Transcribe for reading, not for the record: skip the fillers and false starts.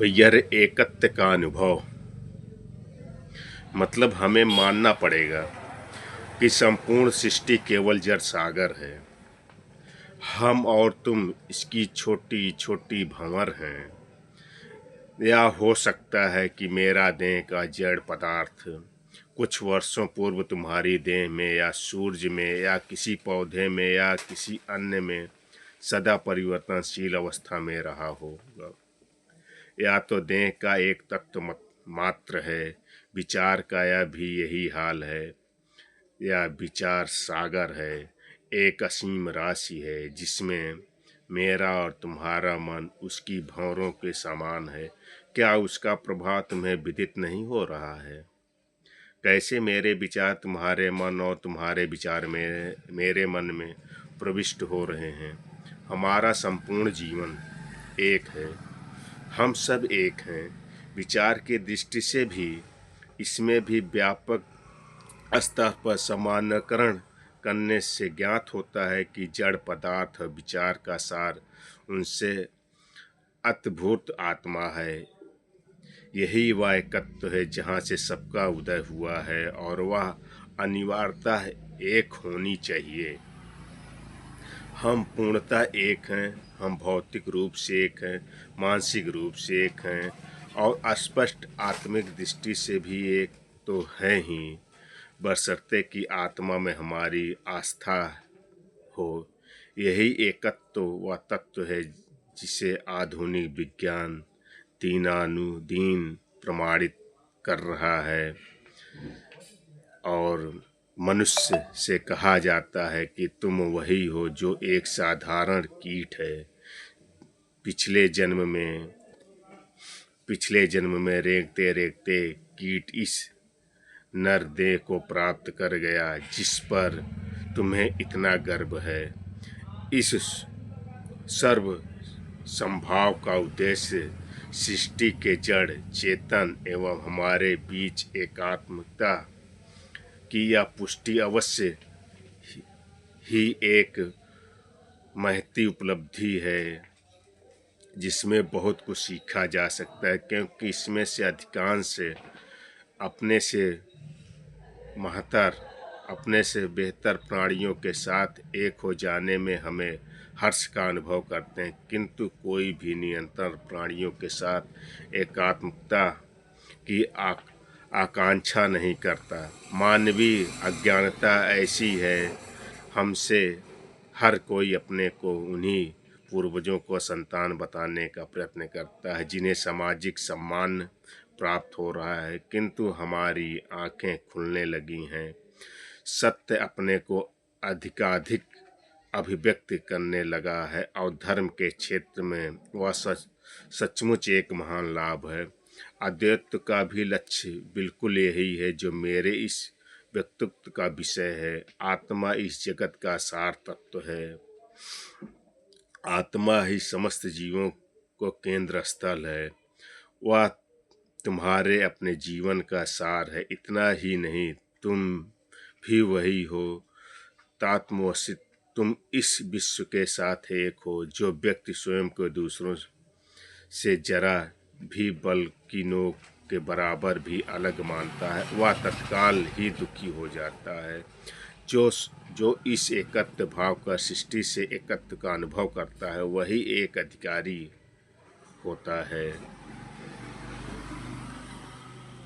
यह एकत्व का अनुभव मतलब हमें मानना पड़ेगा कि संपूर्ण सृष्टि केवल जड़ सागर है। हम और तुम इसकी छोटी छोटी भंवर हैं। या हो सकता है कि मेरा देह का जड़ पदार्थ कुछ वर्षों पूर्व तुम्हारी देह में या सूरज में या किसी पौधे में या किसी अन्य में सदा परिवर्तनशील अवस्था में रहा होगा। या तो देह का एक तत्व मात्र है, विचार का या भी यही हाल है, या विचार सागर है, एक असीम राशि है जिसमें मेरा और तुम्हारा मन उसकी भंवरों के समान है। क्या उसका प्रभाव तुम्हें विदित नहीं हो रहा है? कैसे मेरे विचार तुम्हारे मन और तुम्हारे विचार में मेरे मन में प्रविष्ट हो रहे हैं। हमारा संपूर्ण जीवन एक है, हम सब एक हैं। विचार की दृष्टि से भी इसमें भी व्यापक स्तर पर सामान्यकरण करने से ज्ञात होता है कि जड़ पदार्थ और विचार का सार उनसे अद्भुत आत्मा है। यही वह एकत्व है जहाँ से सबका उदय हुआ है और वह अनिवार्यतः एक होनी चाहिए। हम पूर्णतः एक हैं। हम भौतिक रूप से एक हैं, मानसिक रूप से एक हैं और स्पष्ट आत्मिक दृष्टि से भी एक तो हैं ही, बशर्ते कि आत्मा में हमारी आस्था हो। यही एकत्व वह तत्व है जिसे आधुनिक विज्ञान दीनानुदीन प्रमाणित कर रहा है। और मनुष्य से कहा जाता है कि तुम वही हो जो एक साधारण कीट है। पिछले जन्म में रेंगते रेंगते कीट इस नर देह को प्राप्त कर गया जिस पर तुम्हें इतना गर्व है। इस सर्व संभाव का उद्देश्य सृष्टि के जड़ चेतन एवं हमारे बीच एकात्मता की यह पुष्टि अवश्य ही एक महती उपलब्धि है जिसमें बहुत कुछ सीखा जा सकता है, क्योंकि इसमें से अधिकांश अपने से महतर, अपने से बेहतर प्राणियों के साथ एक हो जाने में हमें हर्ष का अनुभव करते हैं, किंतु कोई भी निरंतर प्राणियों के साथ एकात्मता की आकांक्षा नहीं करता। मानवीय अज्ञानता ऐसी है, हमसे हर कोई अपने को उन्हीं पूर्वजों को संतान बताने का प्रयत्न करता है जिन्हें सामाजिक सम्मान प्राप्त हो रहा है, किंतु हमारी आंखें खुलने लगी हैं। सत्य अपने को अधिकाधिक अभिव्यक्त करने लगा है और धर्म के क्षेत्र में वह सचमुच एक महान लाभ है। अद्वैत का भी लक्ष्य बिल्कुल यही है जो मेरे इस व्यक्तित्व का विषय है। आत्मा इस जगत का सार तत्व है। आत्मा ही समस्त जीवों को केंद्र स्थल है। वह तुम्हारे अपने जीवन का सार है। इतना ही नहीं, तुम भी वही हो। तात्मवशित तुम इस विश्व के साथ एक हो। जो व्यक्ति स्वयं को दूसरों से जरा भी बल की नोक के बराबर भी अलग मानता है वह तत्काल ही दुखी हो जाता है। जो इस एकत्व भाव का सृष्टि से एकत्व का अनुभव करता है वही एक अधिकारी होता है।